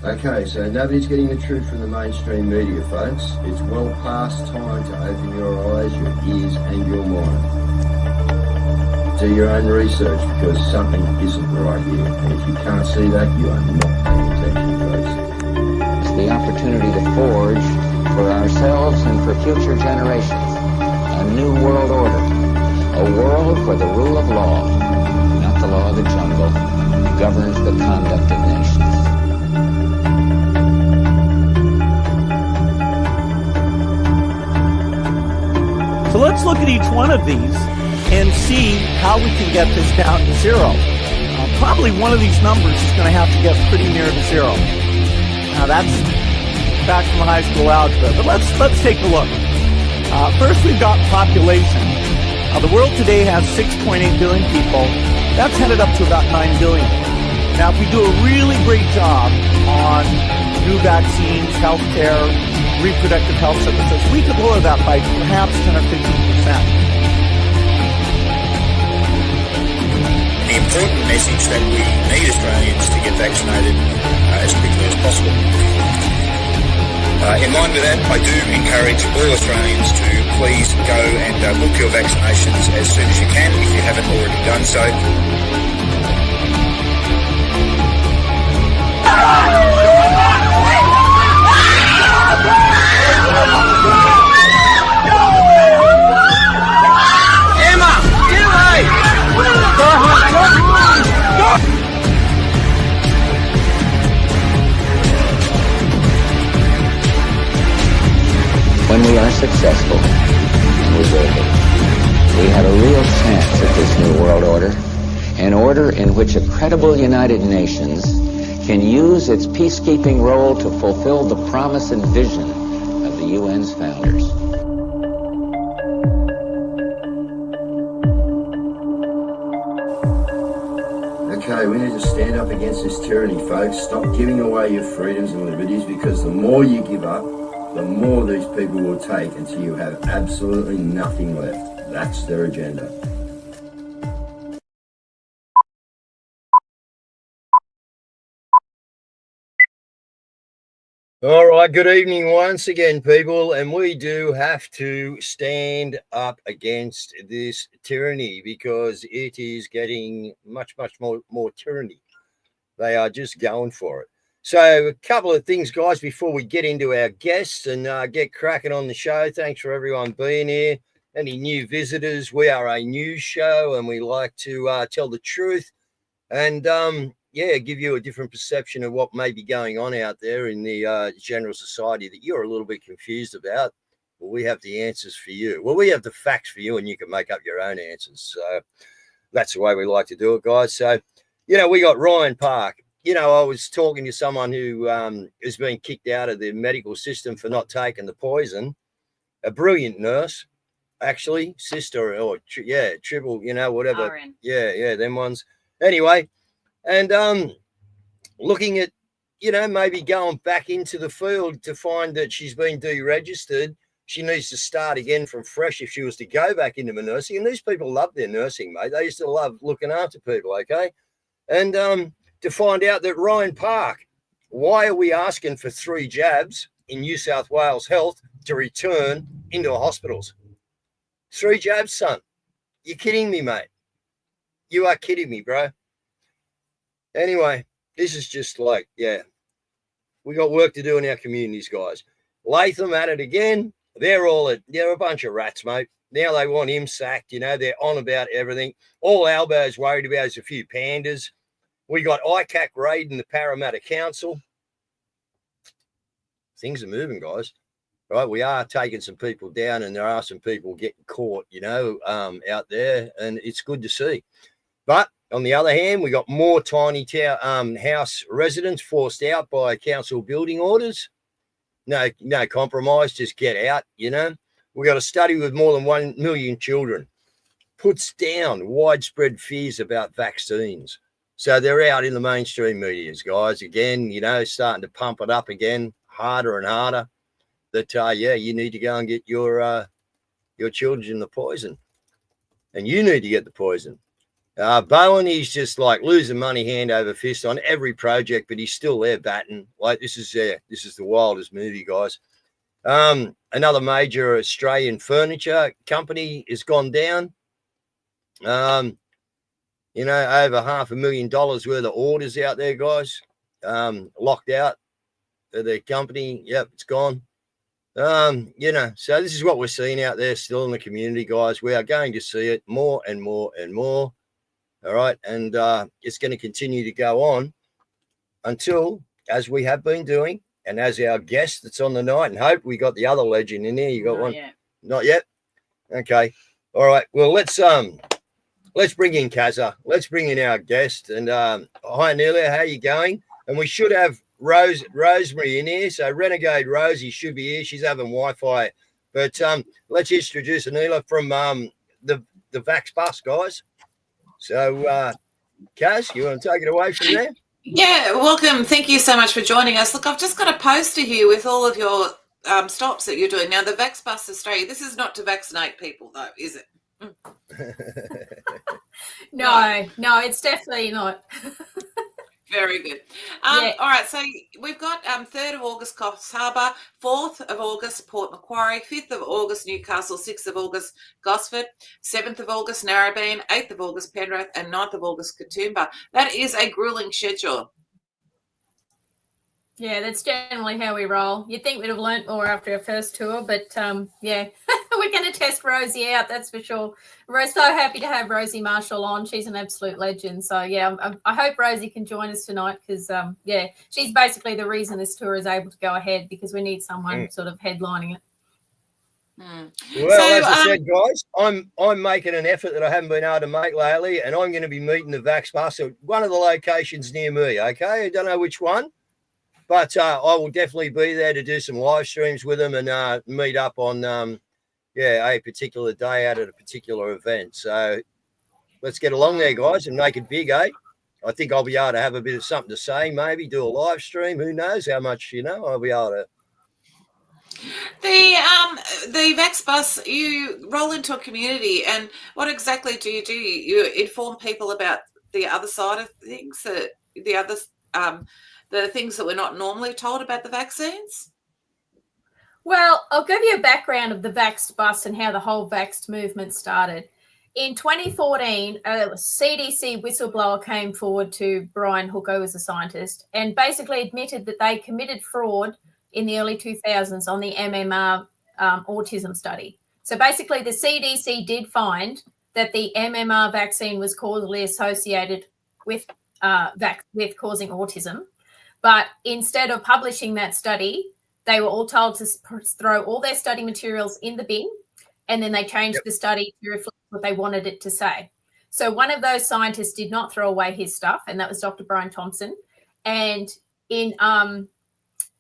Okay, so nobody's getting the truth from the mainstream media, folks. It's well past time to open your eyes, your ears, and your mind. Do your own research because something isn't right here. And if you can't see that, you are not paying attention, folks. It's the opportunity to forge for ourselves and for future generations a new world order. A world where the rule of law, not the law of the jungle, governs the conduct of nations. So let's look at each one of these and see how we can get this down to zero. Probably one of these numbers is going to have to get pretty near to zero. Now that's back from high school algebra, but let's take a look. First, we've got population. The world today has 6.8 billion people. That's headed up to about 9 billion. Now, if we do a really great job on new vaccines, healthcare, reproductive health services, we could lower that by perhaps 10 or 15%. The important message that we need Australians to get vaccinated as quickly as possible. In line with that, I do encourage all Australians to please go and book your vaccinations as soon as you can if you haven't already done so. Emma, get away! When we are successful, and we will be, we have a real chance at this new world order, an order in which a credible United Nations can use its peacekeeping role to fulfill the promise and vision of the UN's founders. Okay, we need to stand up against this tyranny, folks. Stop giving away your freedoms and liberties, because the more you give up, the more these people will take until you have absolutely nothing left. That's their agenda. All right, good evening once again, people, and we do have to stand up against this tyranny because it is getting much more tyranny. They are just going for it. So a couple of things, guys, before we get into our guests and get cracking on the show. Thanks for everyone being here. Any new visitors, we are a news show and we like to tell the truth and give you a different perception of what may be going on out there in the general society that you're a little bit confused about. Well, we have the answers for you. Well, we have the facts for you and you can make up your own answers. So that's the way we like to do it, guys. So, we got Ryan Park. I was talking to someone who has been kicked out of the medical system for not taking the poison. A brilliant nurse, actually, sister or triple, whatever. RN. Yeah, them ones. Anyway, and looking at, maybe going back into the field to find that she's been deregistered. She needs to start again from fresh if she was to go back into the nursing. And these people love their nursing, mate. They used to love looking after people, okay? And to find out that Ryan Park, why are we asking for 3 jabs in New South Wales Health to return into hospitals? 3 jabs, son. You're kidding me, mate. You are kidding me, bro. Anyway, this is just like, we got work to do in our communities, guys. Latham at it again. They're a bunch of rats, mate. Now they want him sacked, they're on about everything. All Albo's worried about is a few pandas. We got ICAC raiding the Parramatta Council. Things are moving, guys. Right, we are taking some people down and there are some people getting caught, out there, and it's good to see. But on the other hand, we got more tiny house residents forced out by council building orders. No compromise, just get out, We got a study with more than 1 million children. Puts down widespread fears about vaccines. So they're out in the mainstream medias, guys. Again, starting to pump it up again, harder and harder. That you need to go and get your children the poison, and you need to get the poison. Bowen, he's just like losing money hand over fist on every project, but he's still there batting. Like this is the wildest movie, guys. Another major Australian furniture company has gone down. Over $500,000 worth of orders out there, guys. Locked out of their company. Yep, it's gone. So this is what we're seeing out there still in the community, guys. We are going to see it more and more and more. All right. And it's going to continue to go on until, as we have been doing, and as our guest that's on the night, and hope we got the other legend in there. You got one? Not yet. Okay. All right. Well, let's bring in Cazza. Let's bring in our guest. And hi, Anelia, how you going? And we should have Rosemary in here. So Renegade Rosie should be here. She's having Wi-Fi. But let's introduce Anelia from the Vax Bus, guys. So, Caz, you want to take it away from there? Yeah, welcome. Thank you so much for joining us. Look, I've just got a poster here with all of your stops that you're doing. Now, the Vax Bus Australia, this is not to vaccinate people, though, is it? No, it's definitely not. Very good. All right, so we've got 3rd of August, Coffs Harbour, 4th of August, Port Macquarie, 5th of August, Newcastle, 6th of August, Gosford, 7th of August, Narrabeen, 8th of August, Penrith, and 9th of August, Katoomba. That is a grueling schedule. Yeah, that's generally how we roll. You'd think we'd have learnt more after our first tour, but we're going to test Rosie out, that's for sure. We're so happy to have Rosie Marshall on. She's an absolute legend. So, I hope Rosie can join us tonight because, she's basically the reason this tour is able to go ahead because we need someone sort of headlining it. Well, as I said, guys, I'm making an effort that I haven't been able to make lately, and I'm going to be meeting the Vax Bus at one of the locations near me, okay? I don't know which one. But I will definitely be there to do some live streams with them and meet up on, a particular day out at a particular event. So let's get along there, guys, and make it big, eh? I think I'll be able to have a bit of something to say, maybe do a live stream. Who knows how much, I'll be able to. The Vax Bus, you roll into a community, and what exactly do? You inform people about the other side of things, the things that we're not normally told about the vaccines? Well, I'll give you a background of the Vax Bus and how the whole Vaxxed movement started. In 2014, a CDC whistleblower came forward to Brian Hooker, who was a scientist, and basically admitted that they committed fraud in the early 2000s on the MMR autism study. So basically the CDC did find that the MMR vaccine was causally associated with causing autism. But instead of publishing that study, they were all told to throw all their study materials in the bin, and then they changed the study to reflect what they wanted it to say. So one of those scientists did not throw away his stuff, and that was Dr. Brian Thompson. And in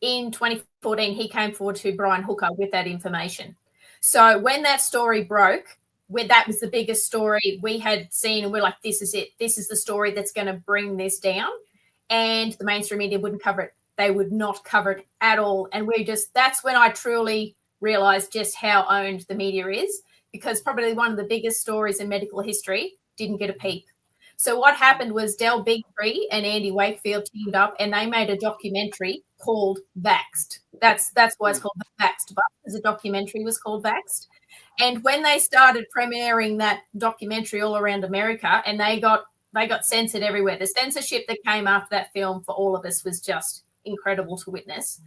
2014, he came forward to Brian Hooker with that information. So when that story broke, that was the biggest story we had seen, and we're like, this is it. This is the story that's going to bring this down. And the mainstream media wouldn't cover it. They would not cover it at all. And that's when I truly realized just how owned the media is, because probably one of the biggest stories in medical history didn't get a peep. So what happened was Del Bigtree and Andy Wakefield teamed up and they made a documentary called Vaxxed. That's why it's called the Vaxxed Bus, because the documentary was called Vaxxed. And when they started premiering that documentary all around America, and they got censored everywhere. The censorship that came after that film for all of us was just incredible to witness.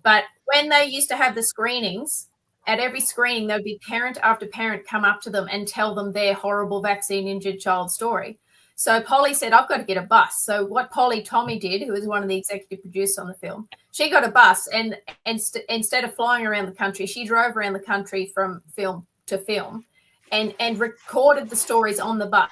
But when they used to have the screenings, at every screening, there would be parent after parent come up to them and tell them their horrible vaccine-injured child story. So Polly said, I've got to get a bus. So what Polly Tommy did, who was one of the executive producers on the film, she got a bus, and instead of flying around the country, she drove around the country from film to film and recorded the stories on the bus.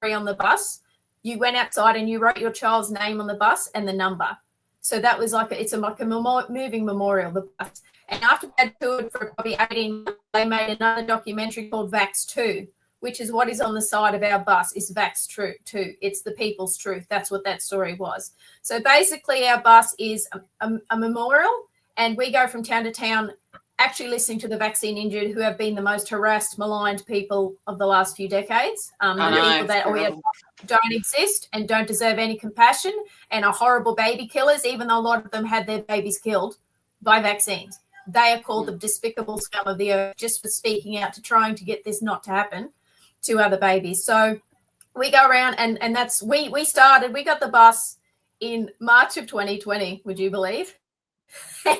On the bus, you went outside and you wrote your child's name on the bus and the number. So that was like a moving memorial, the bus. And after that toured for probably 18 months, they made another documentary called Vax 2, which is what is on the side of our bus is Vax 2. It's the people's truth. That's what that story was. So basically our bus is a memorial, and we go from town to town actually listening to the vaccine injured, who have been the most harassed, maligned people of the last few decades. The people that don't exist and don't deserve any compassion and are horrible baby killers, even though a lot of them had their babies killed by vaccines. They are called the despicable scum of the earth just for speaking out to trying to get this not to happen to other babies. So we go around and that's we got the bus in March of 2020, would you believe?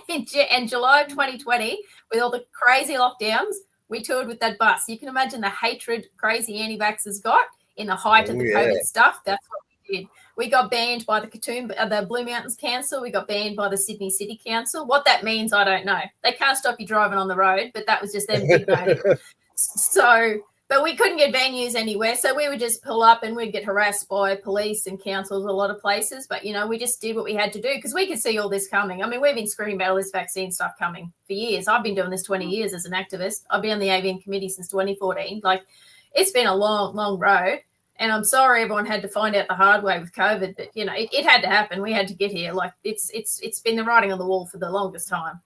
In July of 2020, with all the crazy lockdowns, we toured with that bus. You can imagine the hatred crazy anti-vaxxers got in the height of the COVID stuff. That's what we did. We got banned by the Blue Mountains Council. We got banned by the Sydney City Council. What that means, I don't know. They can't stop you driving on the road, but that was just them big noting. But we couldn't get venues anywhere, so we would just pull up and we'd get harassed by police and councils a lot of places. But, we just did what we had to do because we could see all this coming. I mean, we've been screaming about all this vaccine stuff coming for years. I've been doing this 20 years as an activist. I've been on the AVN committee since 2014. Like, it's been a long, long road. And I'm sorry everyone had to find out the hard way with COVID, but, it had to happen. We had to get here. Like, it's been the writing on the wall for the longest time.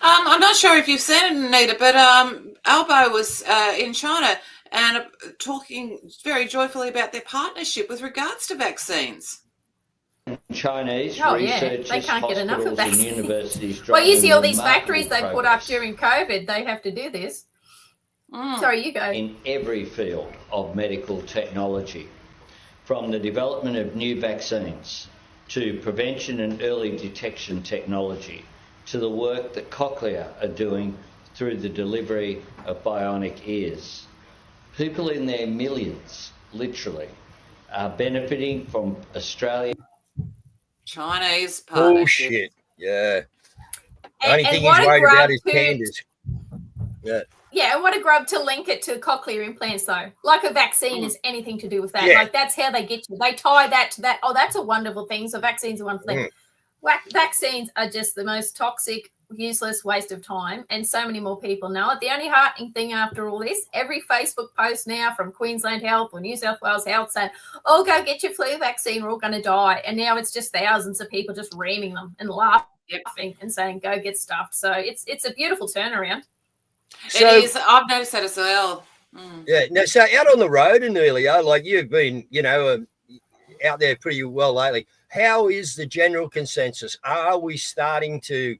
I'm not sure if you've seen it, Anita, but Albo was in China and talking very joyfully about their partnership with regards to vaccines. Chinese researchers, they can't get enough of hospitals and universities. Well, you see all these factories they put up during COVID. They have to do this. Sorry, you go. In every field of medical technology, from the development of new vaccines to prevention and early detection technology, to the work that Cochlear are doing through the delivery of bionic ears. People in their millions, literally, are benefiting from Australia. Chinese partnership. Bullshit. Yeah. The And only thing he's what a worried about grub is to- pandas. Yeah. Yeah, and what a grub to link it to cochlear implants, though. Like a vaccine is anything to do with that. Yeah. Like, that's how they get you. They tie that to that. Oh, that's a wonderful thing. So vaccines are one thing. Vaccines are just the most toxic, useless waste of time, and so many more people know it. The only heartening thing after all this, every Facebook post now from Queensland Health or New South Wales Health saying, go get your flu vaccine, we're all going to die. And now it's just thousands of people just reaming them and laughing and saying, go get stuffed. So it's a beautiful turnaround. So, it is. I've noticed that as well. Yeah. Now, so out on the road and earlier, like you've been, out there pretty well lately. How is the general consensus? Are we starting to,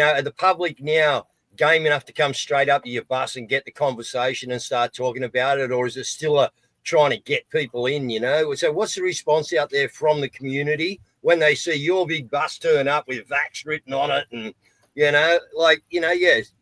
are the public now game enough to come straight up to your bus and get the conversation and start talking about it? Or is it still trying to get people in, So what's the response out there from the community when they see your big bus turn up with Vax written on it and, yes.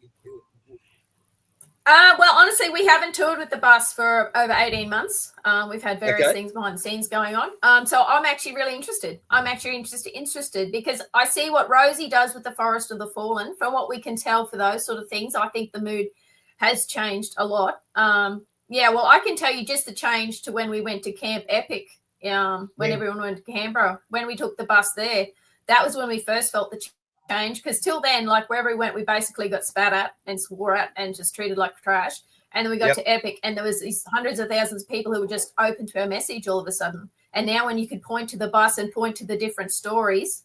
Well, honestly, we haven't toured with the bus for over 18 months. We've had various things behind the scenes going on. So I'm actually really interested. I'm actually interested because I see what Rosie does with the Forest of the Fallen. From what we can tell for those sort of things, I think the mood has changed a lot. Well, I can tell you just the change to when we went to Camp Epic, when everyone went to Canberra, when we took the bus there. That was when we first felt the change, because till then, like wherever we went, we basically got spat at and swore at and just treated like trash. And then we got to Epic, and there was these hundreds of thousands of people who were just open to our message all of a sudden. And now when you could point to the bus and point to the different stories,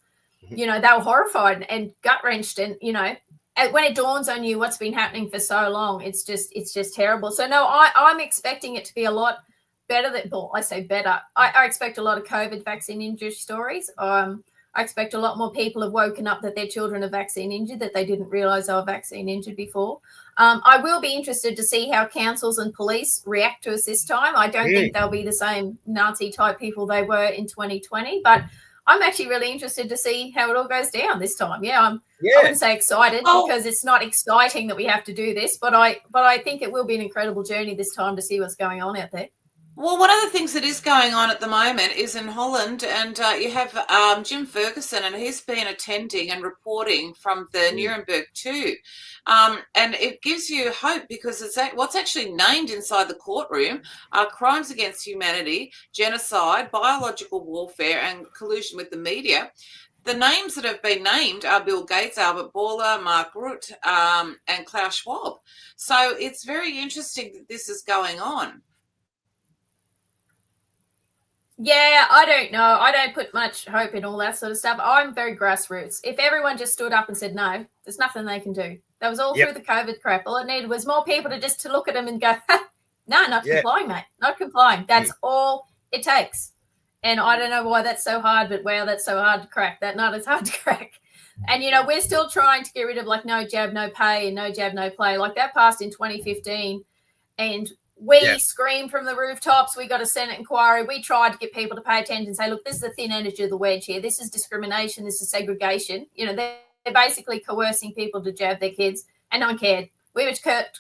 they were horrified and gut-wrenched. And, when it dawns on you what's been happening for so long, it's just terrible. So, no, I'm expecting it to be a lot better I say better. I expect a lot of COVID vaccine injury stories. I expect a lot more people have woken up that their children are vaccine injured, that they didn't realise they were vaccine injured before. I will be interested to see how councils and police react to us this time. I don't think they'll be the same Nazi-type people they were in 2020, but I'm actually really interested to see how it all goes down this time. I wouldn't say excited because it's not exciting that we have to do this, but I think it will be an incredible journey this time to see what's going on out there. Well, one of the things that is going on at the moment is in Holland, and you have Jim Ferguson, and he's been attending and reporting from the Nuremberg too. And it gives you hope because what's actually named inside the courtroom are crimes against humanity, genocide, biological warfare, and collusion with the media. The names that have been named are Bill Gates, Albert Bourla, Mark Rutte, and Klaus Schwab. So it's very interesting that this is going on. Yeah, I don't know. I don't put much hope in all that sort of stuff. I'm very grassroots. If everyone just stood up and said no, there's nothing they can do. That was all through the COVID crap. All it needed was more people to look at them and go, no, not complying, mate. Not complying. That's all it takes. And I don't know why that's so hard, but wow, that's so hard to crack. That nut is hard to crack. And, we're still trying to get rid of like no jab, no pay and no jab, no play. Like that passed in 2015. And we screamed from the rooftops. We got a Senate inquiry. We tried to get people to pay attention and say, look, this is the thin edge of the wedge here. This is discrimination. This is segregation. They're basically coercing people to jab their kids, and no one cared. We were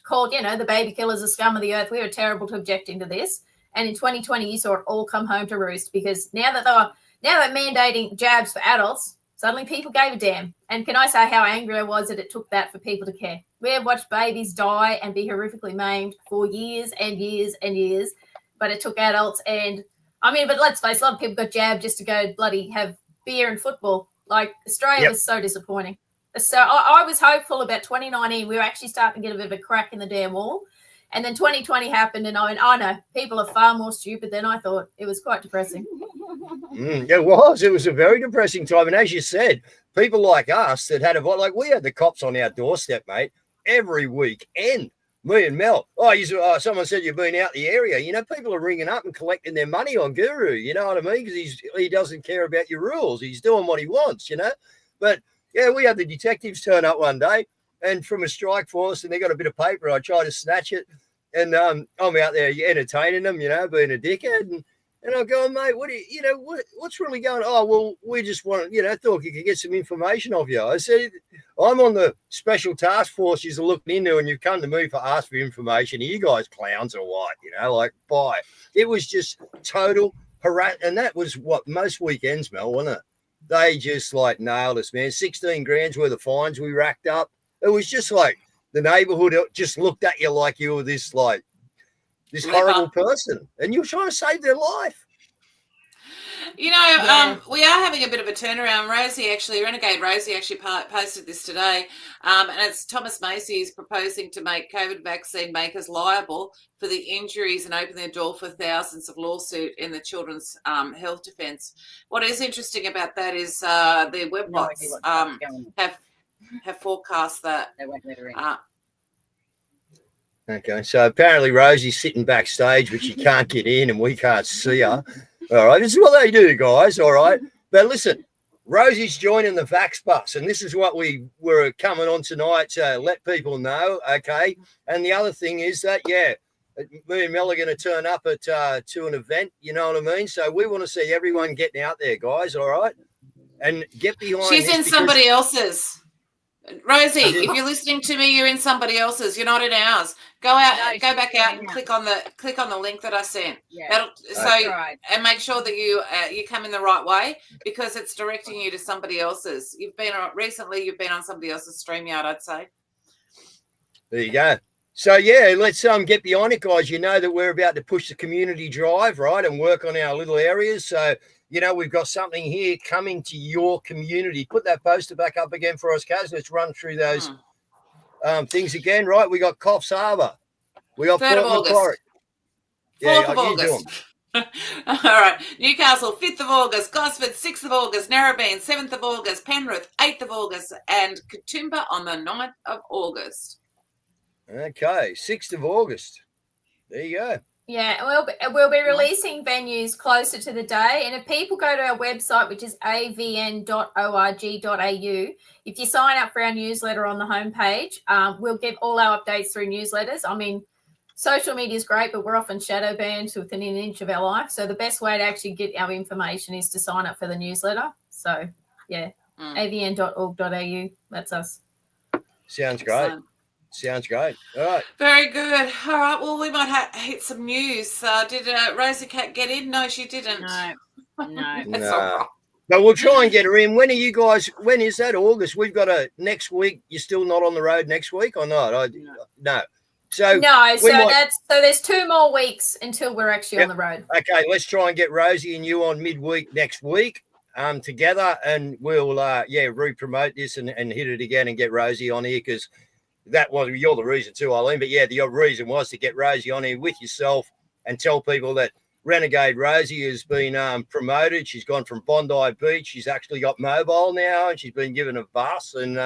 called, the baby killers, the scum of the earth. We were terrible to objecting to this. And in 2020, you saw it all come home to roost, because now that they're mandating jabs for adults, suddenly people gave a damn. And can I say how angry I was that it took that for people to care? We have watched babies die and be horrifically maimed for years and years and years, but it took adults. And but let's face it, a lot of people got jabbed just to go bloody have beer and football. Like Australia was so disappointing. So I was hopeful about 2019. We were actually starting to get a bit of a crack in the damn wall. And then 2020 happened, and I went, oh no, people are far more stupid than I thought. It was quite depressing. It was. It was a very depressing time. And as you said, people like us that had we had the cops on our doorstep, mate, every weekend. Me and Mel. Someone said you've been out the area. People are ringing up and collecting their money on Guru. You know what I mean? Because he doesn't care about your rules. He's doing what he wants, But we had the detectives turn up one day, and from a strike force, and they got a bit of paper. I tried to snatch it, and I'm out there entertaining them, being a dickhead, and I'm going, mate, what's really going on? Oh, well, we just want, thought you could get some information off you. I said, I'm on the special task force you're looking into, and you've come to me for ask for information. Are you guys clowns or what? Bye. It was just total harass, and that was what most weekends, Mel, wasn't it? They just nailed us, man. 16 grand's worth of fines we racked up. It was just like the neighborhood just looked at you like you were this horrible person, and you're trying to save their life. We are having a bit of a turnaround. Renegade Rosie actually posted this today, and it's Thomas Macy is proposing to make COVID vaccine makers liable for the injuries and open their door for thousands of lawsuits in the children's health defence. What is interesting about that is the webbots have forecast that. They won't let her in. Okay, so apparently Rosie's sitting backstage, but she can't get in and we can't see her. All right, this is what they do, guys, all right? But listen, Rosie's joining the Vax Bus, and this is what we were coming on tonight to let people know, okay? And the other thing is that, me and Mel are going to turn up at to an event, you know what I mean? So we want to see everyone getting out there, guys, all right? And get behind She's in somebody else's. Rosie, if you're listening to me, you're in somebody else's. You're not in ours. Go out, go back out, and click on the link that I sent. Yeah, and make sure that you come in the right way, because it's directing you to somebody else's. You've been on somebody else's StreamYard, I'd say. There you go. So let's get behind it, guys. You know that we're about to push the community drive, right, and work on our little areas. So we've got something here coming to your community. Put that poster back up again for us, Caz. Let's run through those things again, right? We got Coffs Harbour. We got 3rd of August. 4th of August. All right. Newcastle, 5th of August. Gosford, 6th of August. Narrabeen, 7th of August. Penrith, 8th of August. And Katoomba on the 9th of August. Okay, 6th of August. There you go. Yeah, we'll be releasing venues closer to the day. And if people go to our website, which is avn.org.au, if you sign up for our newsletter on the homepage, we'll get all our updates through newsletters. I mean, social media is great, but we're often shadow banned within an inch of our life. So the best way to actually get our information is to sign up for the newsletter. So, avn.org.au, that's us. Sounds great. Sounds great. All right. Very good. All right. Well, we might hit some news. Did Rosie Cat get in? No, she didn't. No. That's all right. But we'll try and get her in. When are you guys? When is that? August. We've got next week. You're still not on the road next week or not? No. So there's 2 more weeks until we're actually on the road. Okay. Let's try and get Rosie and you on midweek next week. Together, and we'll re-promote this and hit it again and get Rosie on here, because you're the reason too, Eileen. But the reason was to get Rosie on here with yourself and tell people that Renegade Rosie has been promoted. She's gone from Bondi Beach. She's actually got mobile now, and she's been given a bus, and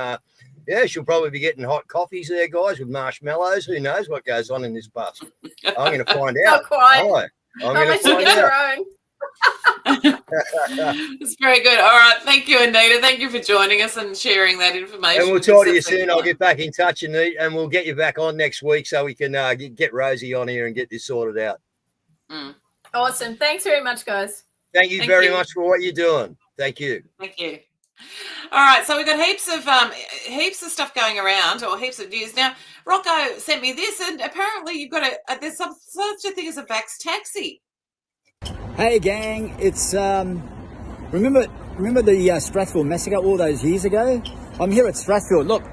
Yeah, she'll probably be getting hot coffees there, guys, with marshmallows. Who knows what goes on in this bus? I'm going to find out. Not quite. I'm Not going unless to she find gets out. her own. It's very good. All right. Thank you, Anita. Thank you for joining us and sharing that information. And we'll because talk to you that's soon. I'll excellent. get back in touch, Anita, and we'll get you back on next week so we can get Rosie on here and get this sorted out. Awesome. Thanks very much, guys. Thank you very much for what you're doing. Thank you. Thank you. All right, so we've got heaps of stuff going around, or heaps of news. Now, Rocco sent me this, and apparently you've got there's such a thing as a Vax Taxi. Hey gang, it's remember the Strathfield massacre all those years ago? I'm here at Strathfield. Look,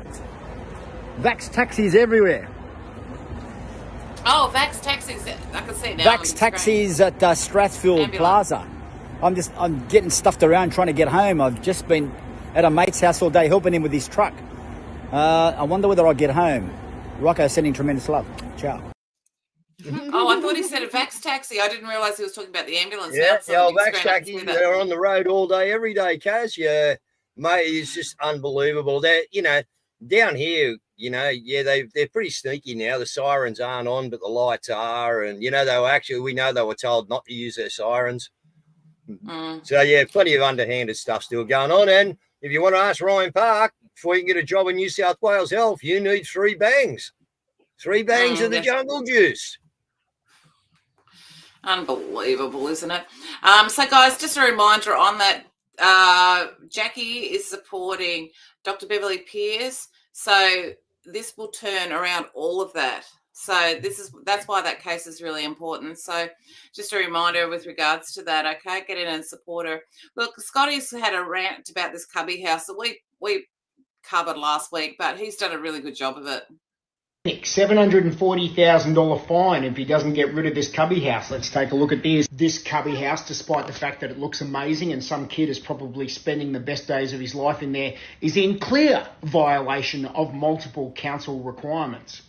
Vax taxis everywhere. Oh, Vax Taxis! I can see it now. Vax taxis at Strathfield Plaza. I'm getting stuffed around trying to get home. I've just been at a mate's house all day helping him with his truck. I wonder whether I'll get home. Rocco sending tremendous love. Ciao. Oh, I thought he said a Vax Taxi. I didn't realise he was talking about the ambulance. Yeah, now, Vax taxis, they're on the road all day, every day, Caz. Yeah, mate, it's just unbelievable. They're, down here, they're pretty sneaky now. The sirens aren't on, but the lights are. And, we know they were told not to use their sirens. So, yeah, plenty of underhanded stuff still going on. And if you want to ask Ryan Park, before you can get a job in New South Wales Health, you need 3 bangs. 3 bangs of the jungle juice. Unbelievable, isn't it? So, guys, just a reminder on that, Jackie is supporting Dr. Beverly Pierce. So this will turn around all of that. So that's why that case is really important. So just a reminder with regards to that, okay? Get in and support her. Look, Scotty's had a rant about this Cubby House that we covered last week, but he's done a really good job of it. $740,000 fine if he doesn't get rid of this Cubby House. Let's take a look at this. This Cubby House, despite the fact that it looks amazing and some kid is probably spending the best days of his life in there, is in clear violation of multiple council requirements.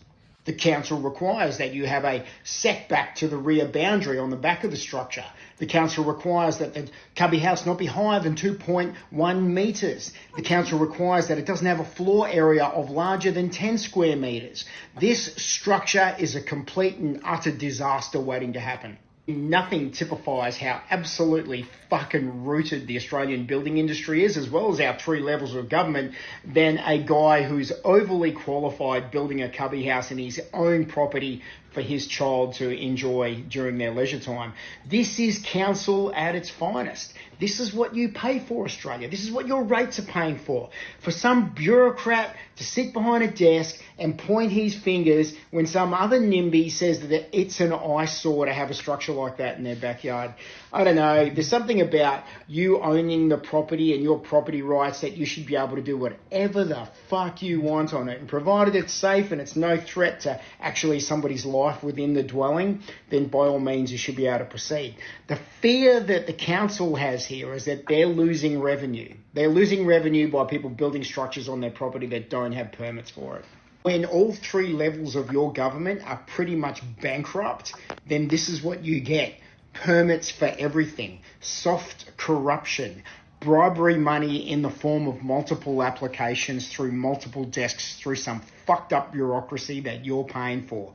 The council requires that you have a setback to the rear boundary on the back of the structure. The council requires that the Cubby House not be higher than 2.1 metres. The council requires that it doesn't have a floor area of larger than 10 square metres. This structure is a complete and utter disaster waiting to happen. Nothing typifies how absolutely fucking rooted the Australian building industry is, as well as our 3 levels of government, than a guy who's overly qualified building a Cubby House in his own property for his child to enjoy during their leisure time. This is council at its finest. This is what you pay for, Australia. This is what your rates are paying for. For some bureaucrat to sit behind a desk and point his fingers when some other NIMBY says that it's an eyesore to have a structure like that in their backyard. I don't know. There's something about you owning the property and your property rights that you should be able to do whatever the fuck you want on it. And provided it's safe and it's no threat to actually somebody's life within the dwelling, then by all means you should be able to proceed. The fear that the council has here is that they're losing revenue. They're losing revenue by people building structures on their property that don't have permits for it. When all 3 levels of your government are pretty much bankrupt, then this is what you get. Permits for everything, soft corruption, bribery money in the form of multiple applications through multiple desks through some fucked up bureaucracy that you're paying for.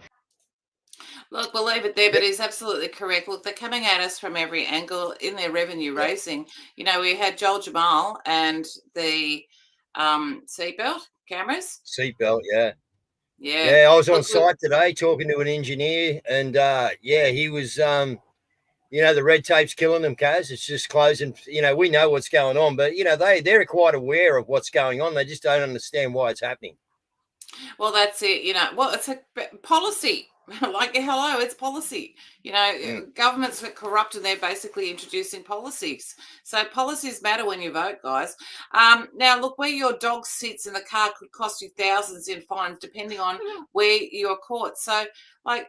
Look, we'll leave it there, but he's absolutely correct. Look, they're coming at us from every angle in their revenue raising. We had Joel Jamal and the seatbelt cameras. Seatbelt, yeah. Yeah. Yeah, I was on site today talking to an engineer, and he was, the red tape's killing them, Caz. It's just closing. We know what's going on, but they're quite aware of what's going on. They just don't understand why it's happening. Well, that's it. It's a policy. Like, hello, it's policy. Governments are corrupt and they're basically introducing policies. So policies matter when you vote, guys. Now, look, where your dog sits in the car could cost you thousands in fines depending on where you're caught. So, like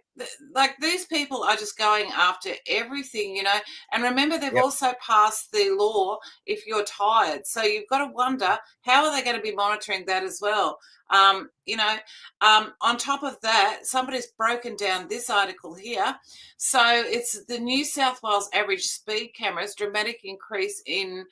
these people are just going after everything, And remember, they've also passed the law if you're tired. So you've got to wonder, how are they going to be monitoring that as well? On top of that, somebody's broken down this article here. So it's the New South Wales average speed cameras, dramatic increase in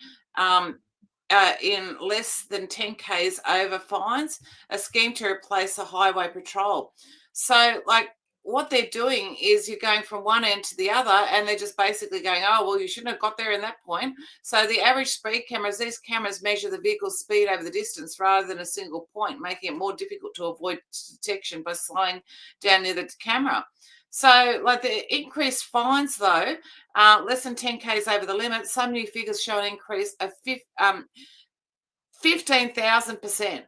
in less than 10 Ks over fines, a scheme to replace the highway patrol. So, like, what they're doing is you're going from one end to the other, and they're just basically going, oh, well, you shouldn't have got there in that point. So the average speed cameras, these cameras measure the vehicle's speed over the distance rather than a single point, making it more difficult to avoid detection by slowing down near the camera. So, like, the increased fines, though, less than 10 Ks over the limit, some new figures show an increase of 15,000%.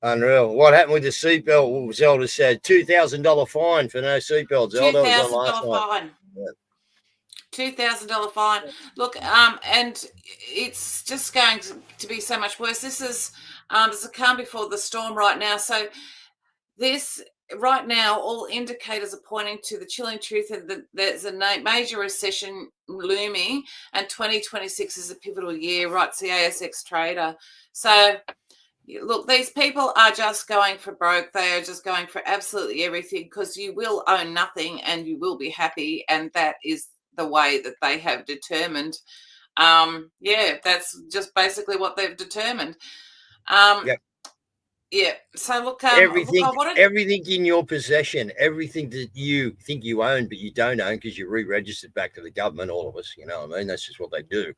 Unreal. What happened with the seatbelt? Zelda said $2,000 fine for no seatbelt. Zelda was on last night. fine. Yeah. $2,000 fine. Look, and it's just going to be so much worse. This is there's a calm before the storm right now. So this right now, all indicators are pointing to the chilling truth that there's a major recession looming, and 2026 is a pivotal year, writes the ASX trader. So look, these people are just going for broke. They are just going for absolutely everything, because you will own nothing and you will be happy, and that is the way that they have determined. That's just basically what they've determined. Yep. Yeah. So look, everything in your possession, everything that you think you own but you don't own because you re-registered back to the government, all of us, you know what I mean? That's just what they do.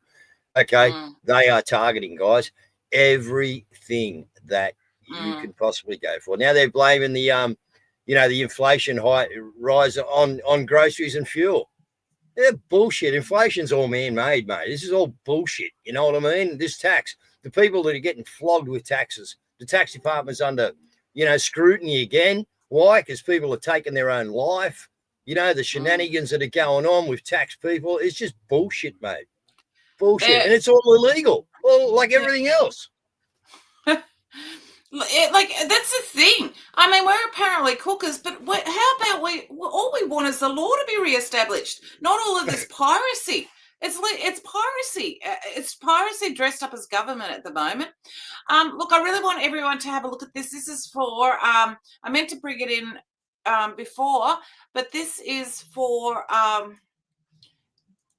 Okay, they are targeting, guys, everything that you can possibly go for. Now they're blaming the the inflation rise on groceries and fuel. They're bullshit. Inflation's all man-made, mate. This is all bullshit. You know what I mean? This tax, the people that are getting flogged with taxes, the tax department's under, scrutiny again. Why? Because people are taking their own life. The shenanigans that are going on with tax people, it's just bullshit, mate. Bullshit. And it's all illegal. Well, like everything else. Like, that's the thing. I mean, we're apparently cookers, but how about all we want is the law to be reestablished, not all of this piracy. It's piracy. It's piracy dressed up as government at the moment. Look, I really want everyone to have a look at this. This is for, I meant to bring it in before, but this is for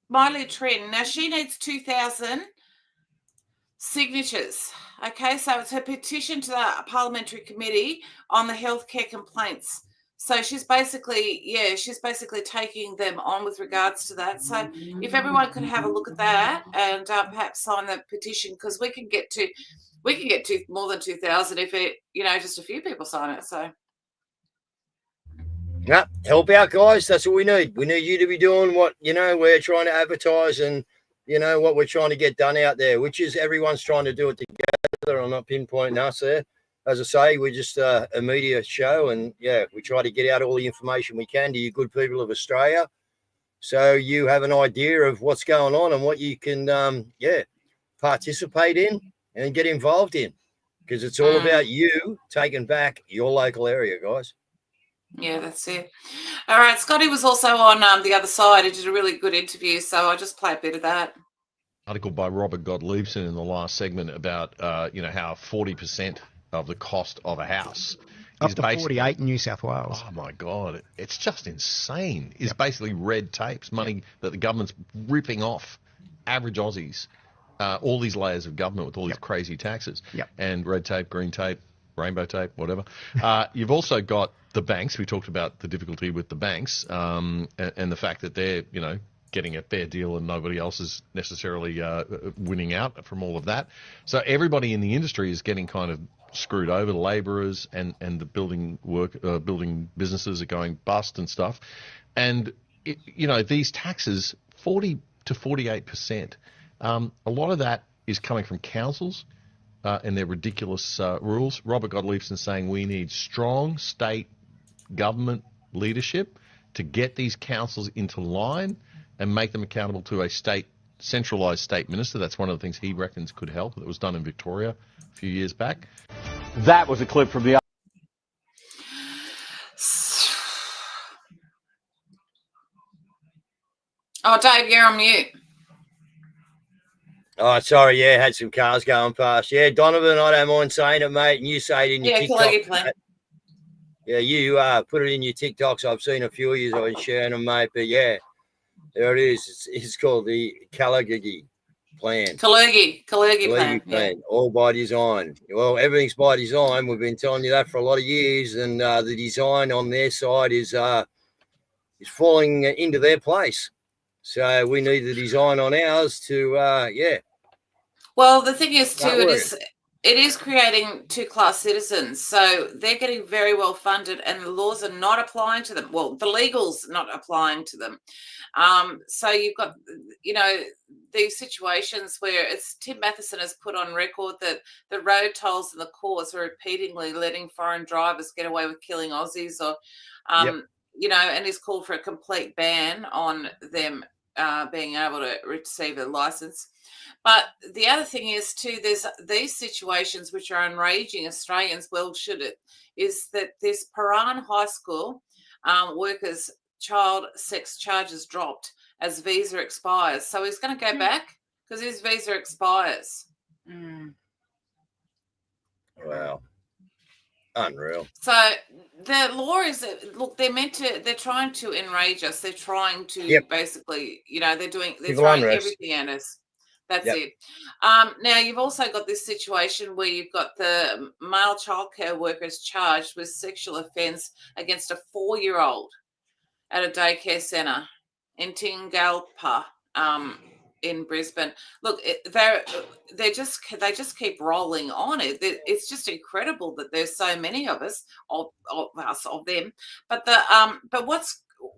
Miley Trin. Now, she needs 2,000 signatures. Okay, so it's her petition to the Parliamentary Committee on the healthcare complaints. So she's basically taking them on with regards to that. So if everyone could have a look at that and perhaps sign the petition, because we can get to more than 2,000 if it, just a few people sign it. So yeah, help out, guys. That's what we need. We need you to be doing what we're trying to advertise and what we're trying to get done out there, which is everyone's trying to do it together. I'm not pinpointing us there. As I say, we're just a media show, and we try to get out all the information we can to you good people of Australia, so you have an idea of what's going on and what you can participate in and get involved in, because it's all about you taking back your local area, guys. Yeah, that's it. All right, Scotty was also on the other side. He did a really good interview, so I'll just play a bit of that. Article by Robert Gottliebson in the last segment about how 40% of the cost of a house up to 48 in New South Wales. Oh my God, it's just insane. It's basically red tapes, money that the government's ripping off average Aussies, all these layers of government with all these crazy taxes and red tape, green tape, rainbow tape, whatever. You've also got the banks. We talked about the difficulty with the banks and the fact that they're, getting a fair deal and nobody else is necessarily winning out from all of that. So everybody in the industry is getting kind of screwed over. The labourers and the building businesses are going bust and stuff. And, these taxes, 40 to 48%, a lot of that is coming from councils and their ridiculous rules. Robert Gottliebson saying we need strong state government leadership to get these councils into line and make them accountable to a centralised state minister. That's one of the things he reckons could help. That was done in Victoria a few years back. That was a clip from the... Oh, Dave, you're on mute. Oh, sorry. Yeah, had some cars going past. Yeah, Donovan, I don't mind saying it, mate. And you say it in your TikTok. Yeah, you put it in your TikToks. I've seen a few of you. I've been sharing them, mate. But yeah, there it is. It's called the Kalagigi. plan. Kalergi Kalergi plan. All by design. Well, everything's by design. We've been telling you that for a lot of years, and the design on their side is falling into their place. So we need the design on ours to, Well, the thing is too, it is creating two-class citizens. So they're getting very well funded, and the laws are not applying to them. Well, the legal's not applying to them. So you've got, these situations where Tim Matheson has put on record that the road tolls and the courts are repeatedly letting foreign drivers get away with killing Aussies, or, and he's called for a complete ban on them being able to receive a license. But the other thing is too, there's these situations which are enraging Australians. Well, should it? Is that this Paran High School workers' child sex charges dropped as visa expires. So he's going to go back because his visa expires. Wow. Unreal. So the law is, look, they're trying to enrage us. They're trying to basically, they're throwing everything at us. That's it. Now, you've also got this situation where you've got the male childcare workers charged with sexual offence against a 4-year-old at a daycare centre in Tingalpa in Brisbane. Look, they just keep rolling on it. It's just incredible that there's so many of us, of them. But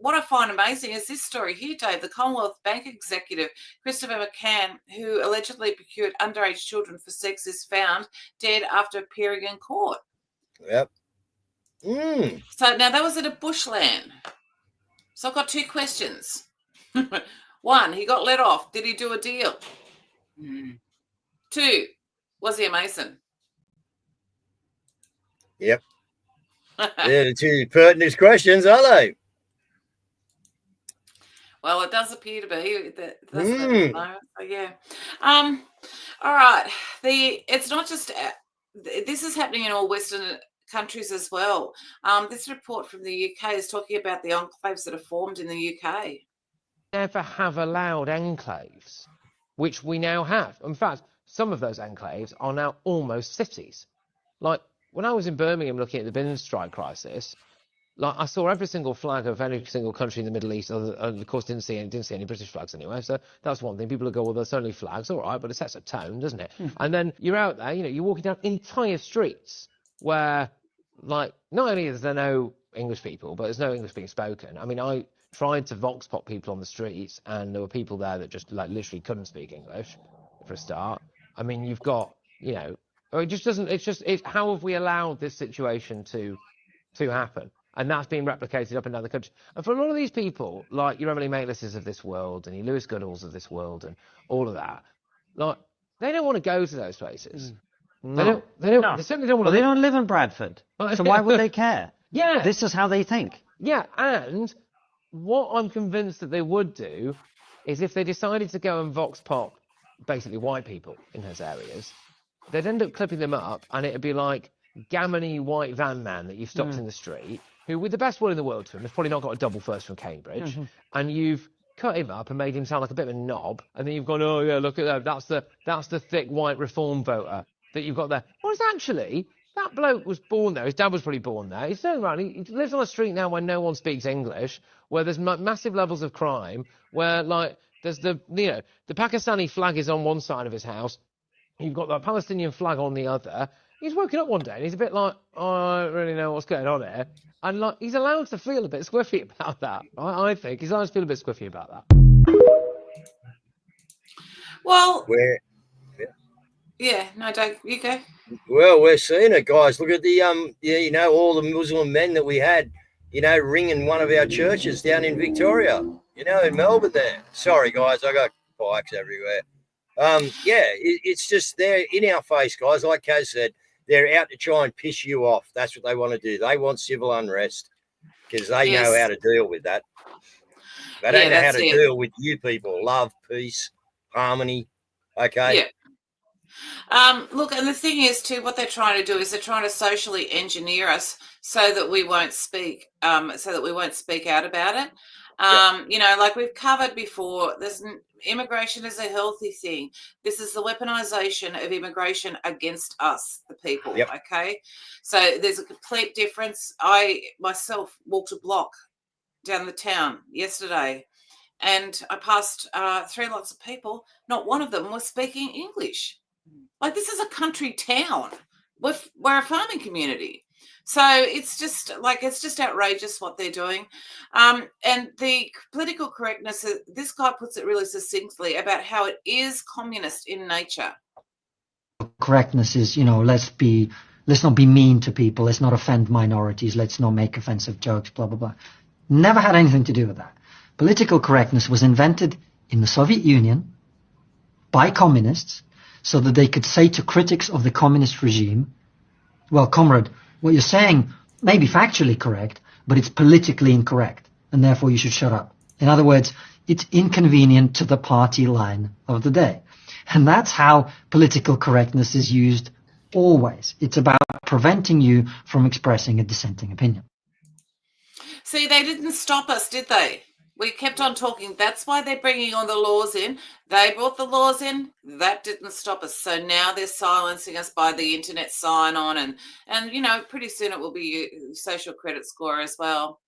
what I find amazing is this story here, Dave. The Commonwealth Bank executive, Christopher McCann, who allegedly procured underage children for sex, is found dead after appearing in court. Yep. So now that was at a bushland. So I've got 2 questions. 1, he got let off. Did he do a deal? 2, was he a Mason? Yep. They're the 2 pertinent questions, are they? Well, it does appear to be. So, yeah. All right. It's not just this is happening in all Western countries as well. This report from the UK is talking about the enclaves that are formed in the UK. Never have allowed enclaves, which we now have. In fact, some of those enclaves are now almost cities. Like when I was in Birmingham looking at the bin strike crisis, like I saw every single flag of any single country in the Middle East, and of course didn't see any British flags anyway. So that's one thing. People will go, well, there's only flags, all right, but it sets a tone, doesn't it? And then you're out there, you're walking down entire streets where, like, not only is there no English people, but there's no English being spoken. I mean, I tried to vox pop people on the streets, and there were people there that just like literally couldn't speak English for a start. I mean, you've got, it just doesn't. It's how have we allowed this situation to happen? And that's being replicated up and down the country. And for a lot of these people, like your Emily Maitlisses of this world and your Lewis Goodalls of this world and all of that, like they don't want to go to those places. No. They certainly don't want to. Well, they don't live in Bradford, so why would they care? Yeah. This is how they think. Yeah, and what I'm convinced that they would do is if they decided to go and vox pop basically white people in those areas, they'd end up clipping them up, and it'd be like gammony white van man that you've stopped in the street, who, with the best will in the world to him, has probably not got a double first from Cambridge, and you've cut him up and made him sound like a bit of a knob, and then you've gone, oh yeah, look at that, that's the thick white reform voter that you've got there. Whereas actually, that bloke was born there, his dad was probably born there, he's turned around, he lives on a street now where no one speaks English, where there's massive levels of crime, where like there's the Pakistani flag is on one side of his house, you've got the Palestinian flag on the other. He's woken up one day and he's a bit like, oh, I don't really know what's going on here. And like, he's allowed to feel a bit squiffy about that. I think he's allowed to feel a bit squiffy about that. Well, no, Dave, you go. Well, we're seeing it, guys. Look at the all the Muslim men that we had, ringing one of our churches down in Victoria, in Melbourne there. Sorry, guys, I got bikes everywhere. It's just they're in our face, guys. Like Caz said, they're out to try and piss you off. That's what they want to do. They want civil unrest because they know how to deal with that. They don't know how to deal with you people. Love, peace, harmony. Okay. Yeah. Look, and the thing is too, what they're trying to do is they're trying to socially engineer us so that we won't speak, out about it. You know, like we've covered before, immigration is a healthy thing. This is the weaponization of immigration against us, the people. Okay, so there's a complete difference. I myself walked a block down the town yesterday, and I passed 3 lots of people. Not one of them was speaking English. Like, this is a country town. We're a farming community. So it's just outrageous what they're doing. And the political correctness, this guy puts it really succinctly about how it is communist in nature. Correctness is, you know, let's not be mean to people. Let's not offend minorities. Let's not make offensive jokes, blah, blah, blah. Never had anything to do with that. Political correctness was invented in the Soviet Union by communists so that they could say to critics of the communist regime, well, comrade, what you're saying may be factually correct, but it's politically incorrect, and therefore you should shut up. In other words, it's inconvenient to the party line of the day. And that's how political correctness is used always. It's about preventing you from expressing a dissenting opinion. See, they didn't stop us, did they? We kept on talking. That's why they're bringing all the laws in. They brought the laws in. That didn't stop us. So now they're silencing us by the internet sign-on. And you know, pretty soon it will be social credit score as well.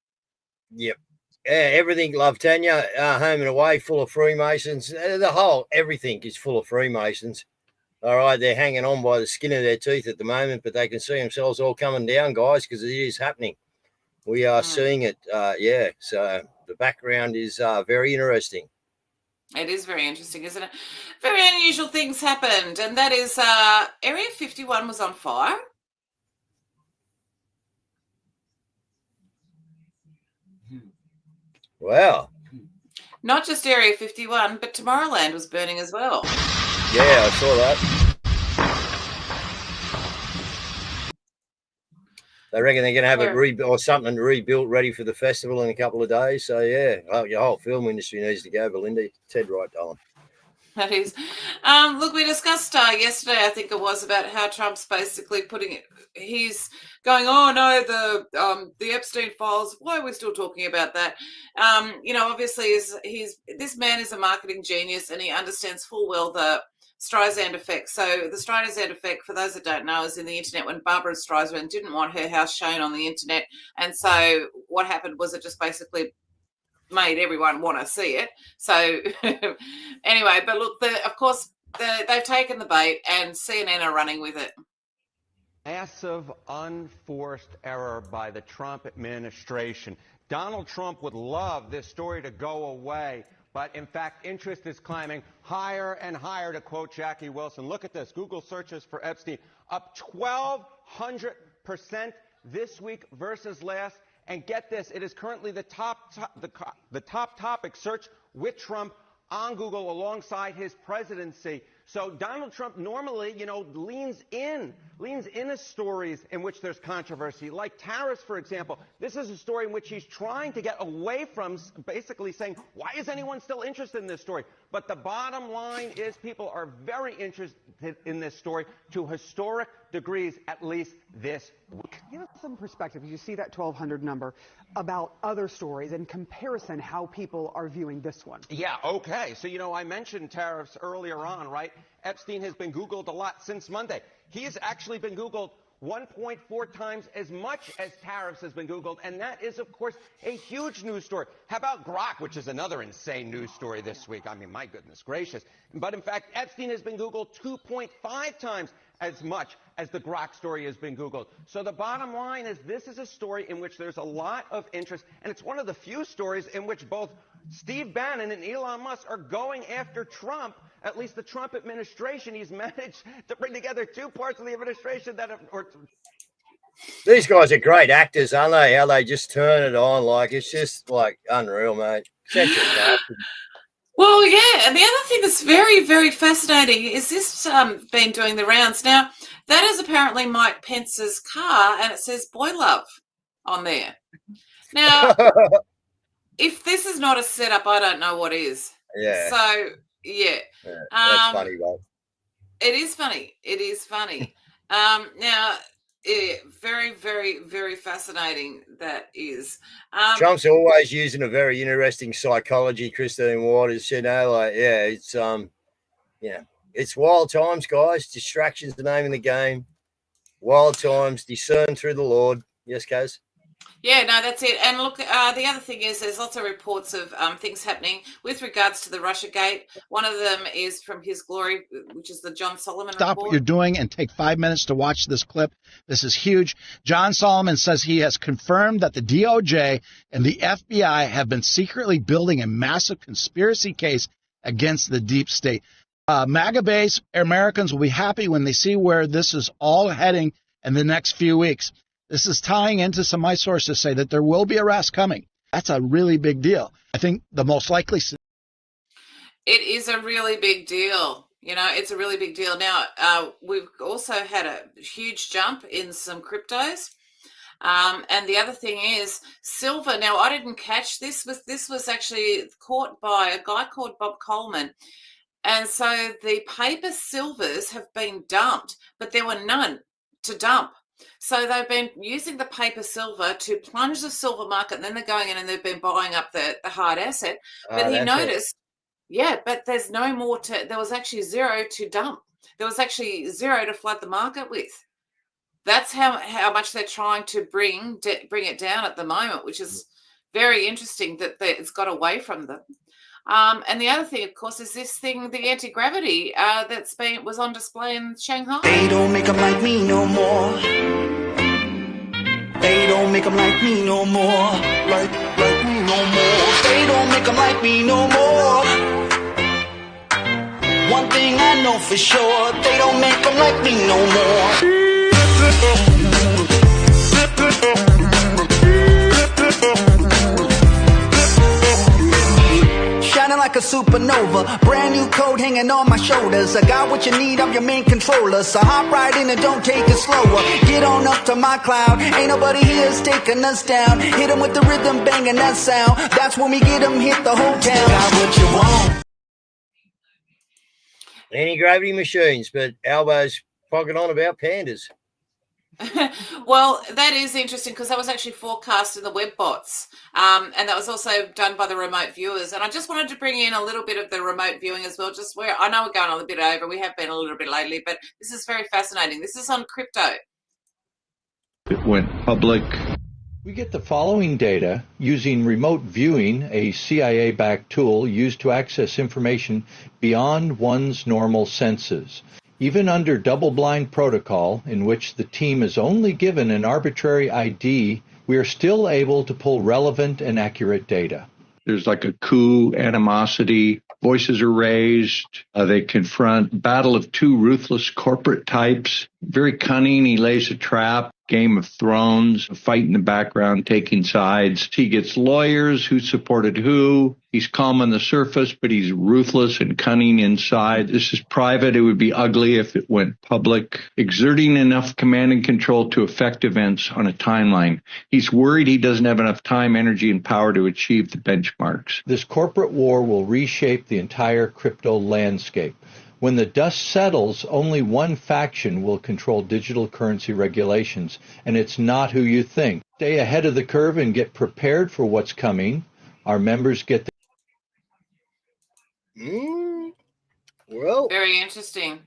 Yep. Everything, love Tanya, home and away, full of Freemasons. Everything is full of Freemasons. All right, they're hanging on by the skin of their teeth at the moment, but they can see themselves all coming down, guys, because it is happening. We are seeing it. So the background is very interesting. It is very interesting, isn't it? Very unusual things happened, and that is Area 51 was on fire. Wow. Not just Area 51, but Tomorrowland was burning as well. Yeah, I saw that. They reckon they're going to have it rebuilt or something rebuilt, ready for the festival in a couple of days. So, yeah, your whole film industry needs to go, Belinda. Ted right, darling. That is. Look, we discussed yesterday, I think it was, about how Trump's basically he's going, oh, no, the Epstein files, why are we still talking about that? You know, obviously, this man is a marketing genius, and he understands full well the Streisand effect. So the Streisand effect, for those that don't know, is in the internet when Barbara Streisand didn't want her house shown on the internet. And so what happened was it just basically made everyone want to see it. So anyway, but look, of course, they've taken the bait and CNN are running with it. Massive unforced error by the Trump administration. Donald Trump would love this story to go away, but in fact, interest is climbing higher and higher, to quote Jackie Wilson. Look at this. Google searches for Epstein up 1,200% this week versus last. And get this, it is currently the top topic search with Trump on Google alongside his presidency. So Donald Trump normally, you know, leans into stories in which there's controversy, like tariffs, for example. This is a story in which he's trying to get away from, basically saying, why is anyone still interested in this story? But the bottom line is people are very interested in this story to historic degrees, at least this week. Give us some perspective. You see that 1,200 number about other stories in comparison how people are viewing this one. Yeah, okay. So, you know, I mentioned tariffs earlier on, right? Epstein has been Googled a lot since Monday. He has actually been Googled 1.4 times as much as tariffs has been Googled, and that is, of course, a huge news story. How about Grok, which is another insane news story this week? I mean, my goodness gracious. But in fact, Epstein has been Googled 2.5 times as much as the Grok story has been Googled. So the bottom line is this is a story in which there's a lot of interest, and it's one of the few stories in which both Steve Bannon and Elon Musk are going after Trump. At least the Trump administration, he's managed to bring together two parts of the administration that have... These guys are great actors, aren't they? How they just turn it on. Like, it's just, like, unreal, mate. Well, yeah, and the other thing that's very, very fascinating is this been doing the rounds. Now, that is apparently Mike Pence's car, and it says Boy Love on there. Now, if this is not a setup, I don't know what is. Yeah. So, yeah. That's funny, though. It is funny. It is funny. Now, very, very, very fascinating. That is. Trump's always using a very interesting psychology, Christine Waters. It's it's wild times, guys. Distraction's the name of the game. Wild times, discern through the Lord. Yes, Caz? Yeah, no, that's it. And look, the other thing is there's lots of reports of things happening with regards to the Russiagate. One of them is from His Glory, which is the John Solomon Stop report. what you're doing and take 5 minutes to watch this clip. This is huge. John Solomon says he has confirmed that the DOJ and the FBI have been secretly building a massive conspiracy case against the deep state. MAGA-based Americans will be happy when they see where this is all heading in the next few weeks. This is tying into some of my sources say that there will be arrests coming. That's a really big deal. I think the most likely... It is a really big deal. It's a really big deal. Now, we've also had a huge jump in some cryptos. And the other thing is silver. Now, I didn't catch this. This was actually caught by a guy called Bob Coleman. And so the paper silvers have been dumped, but there were none to dump. So they've been using the paper silver to plunge the silver market, and then they're going in and they've been buying up the hard asset. But he noticed, but there's no more there was actually zero to dump. There was actually zero to flood the market with. That's how much they're trying to bring it down at the moment, which is very interesting that it's got away from them. And the other thing, of course, is this thing, the anti-gravity was on display in Shanghai. They don't make them like me no more. They don't make them like me no more. Like me no more. They don't make them like me no more. One thing I know for sure, they don't make them like me no more. Shining like a supernova, brand new code hanging on my shoulders. I got what you need, I'm your main controller. So hop right in and don't take it slower. Get on up to my cloud, ain't nobody here's taking us down. Hit them with the rhythm, banging that sound. That's when we get them, hit the whole town. Got what you want. Anti-gravity machines, but Albo's pogging on about pandas. Well, that is interesting because that was actually forecast in the web bots, and that was also done by the remote viewers. And I just wanted to bring in a little bit of the remote viewing as well, just where I know we're going a little bit over. We have been a little bit lately, but this is very fascinating. This is on crypto. It went public. We get the following data using remote viewing, a CIA-backed tool used to access information beyond one's normal senses. Even under double-blind protocol, in which the team is only given an arbitrary ID, we are still able to pull relevant and accurate data. There's like a coup, animosity, voices are raised. They confront battle of two ruthless corporate types. Very cunning, he lays a trap. Game of Thrones, a fight in the background, taking sides. He gets lawyers who supported who. He's calm on the surface, but he's ruthless and cunning inside. This is private. It would be ugly if it went public. Exerting enough command and control to affect events on a timeline. He's worried he doesn't have enough time, energy, and power to achieve the benchmarks. This corporate war will reshape the entire crypto landscape. When the dust settles, only one faction will control digital currency regulations, and it's not who you think. Stay ahead of the curve and get prepared for what's coming. Our members get Well, very interesting.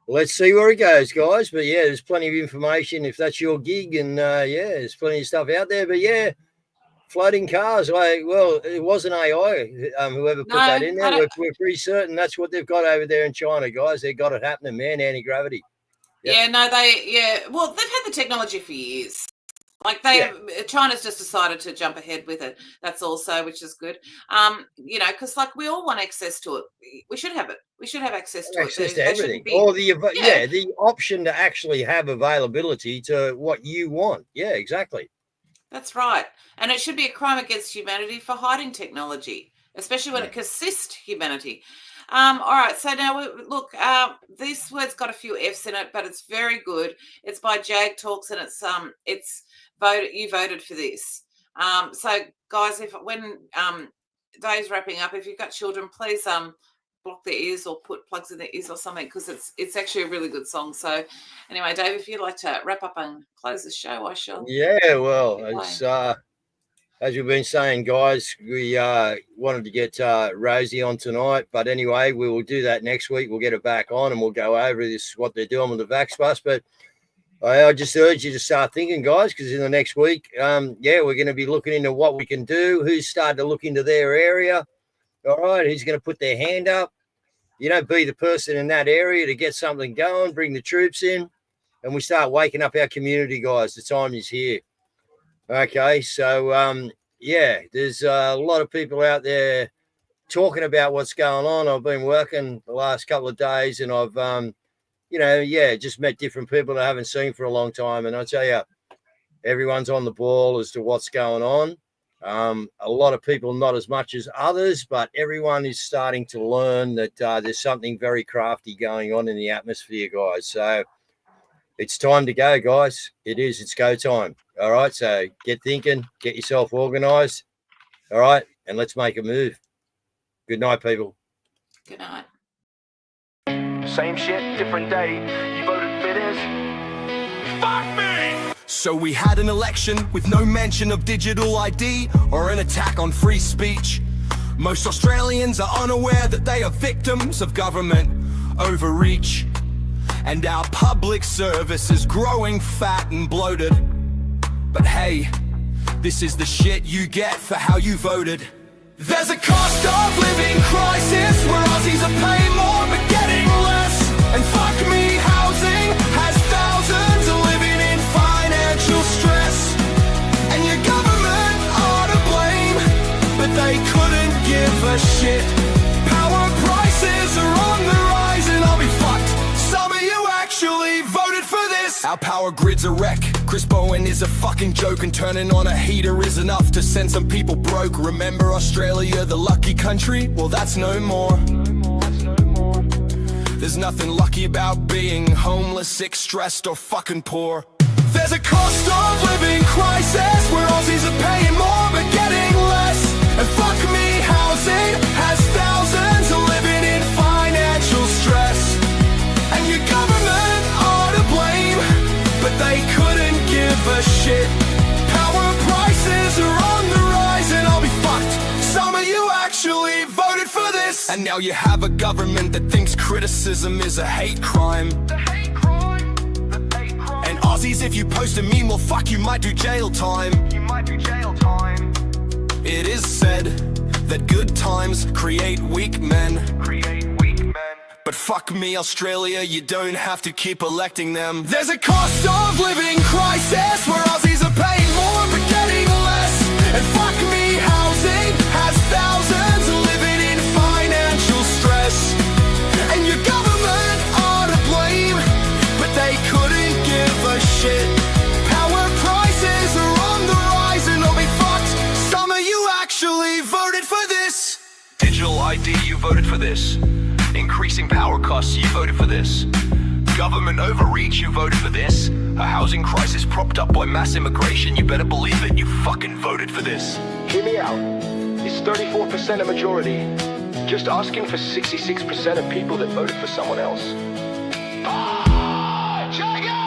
Let's see where it goes, guys. But yeah, there's plenty of information if that's your gig, and there's plenty of stuff out there. But yeah, floating cars, it wasn't AI, whoever put that in there. We're pretty certain that's what they've got over there in China, guys. They've got it happening, man, anti-gravity. Yep. Well, they've had the technology for years. China's just decided to jump ahead with it. That's also, which is good. Because we all want access to it. We should have it. We should have access to access to everything. Or the option to actually have availability to what you want. Yeah, exactly. That's right. And it should be a crime against humanity for hiding technology, especially when it assists humanity. All right. So now, look, this word's got a few F's in it, but it's very good. It's by Jag Talks, and it's voted. You voted for this. So, guys, when day's wrapping up, if you've got children, please block their ears or put plugs in their ears or something, because it's actually a really good song. So anyway, Dave, if you'd like to wrap up and close the show, I shall. Yeah, well, it's as we've been saying, guys, we wanted to get Rosie on tonight, but anyway, we will do that next week. We'll get her back on and we'll go over this, what they're doing with the Vax Bus. But I just urge you to start thinking, guys, because in the next week, we're going to be looking into what we can do, who's starting to look into their area. All right, who's going to put their hand up? You know, be the person in that area to get something going, bring the troops in, and we start waking up our community, guys. The time is here. Okay, so, there's a lot of people out there talking about what's going on. I've been working the last couple of days and I've, just met different people that I haven't seen for a long time. And I tell you, everyone's on the ball as to what's going on. A lot of people, not as much as others, but everyone is starting to learn that there's something very crafty going on in the atmosphere, guys. So it's time to go, guys. It is. It's go time. All right. So get thinking, get yourself organized. All right. And let's make a move. Good night, people. Good night. Same shit, different day. You voted for this? Fuck me! So we had an election with no mention of digital ID or an attack on free speech. Most Australians are unaware that they are victims of government overreach. And our public service is growing fat and bloated. But hey, this is the shit you get for how you voted. There's a cost of living crisis where Aussies are paying more but getting less. And fuck me, housing has thousands living in financial stress. And your government are to blame, but they couldn't give a shit. Power prices are on the rise and I'll be fucked. Some of you actually voted for this. Our power grid's a wreck. Chris Bowen is a fucking joke, and turning on a heater is enough to send some people broke. Remember Australia, the lucky country? Well, that's no more. There's nothing lucky about being homeless, sick, stressed, or fucking poor. There's a cost of living crisis where Aussies are paying more but getting less. And fuck me, housing has thousands living in financial stress. And your government are to blame, but they couldn't give a shit. Power prices are on the rise and I'll be fucked. Some of you actually voted for this. And now you have a government that thinks criticism is a hate crime. And Aussies, if you post a meme, well fuck, you might do jail time. It is said that good times create weak men. But fuck me, Australia, you don't have to keep electing them. There's a cost of living crisis where Aussies are paying more but getting less. And fuck me, housing has thousands living in financial stress. And your government are to blame, but they couldn't give a shit. Power prices are on the rise and I'll be fucked. Some of you actually voted for this. Digital ID, you voted for this. Increasing power costs, you voted for this. Government overreach, you voted for this. A housing crisis propped up by mass immigration, you better believe it, you fucking voted for this. Hear me out. Is 34% a majority? Just asking for 66% of people that voted for someone else. Check it!